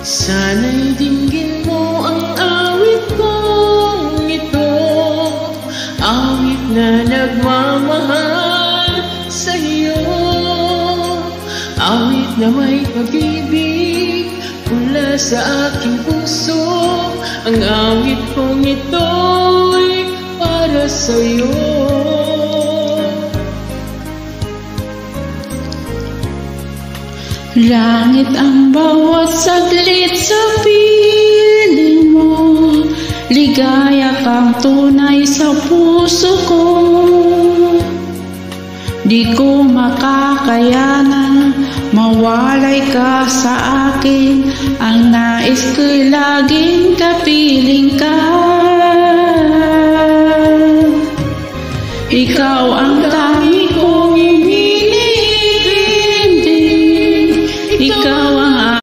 Sana'y dinggin mo ang awit kong ito, awit na nagmamahal sa'yo, awit na may pag-ibig mula sa aking puso. Ang awit kong ito'y para sa'yo. Langit ang bawat saglit sa piling mo, ligaya kang tunay sa puso ko. Di ko makakayanan mawalay ka sa akin, ang nais ko'y laging kapiling ka. Ikaw ang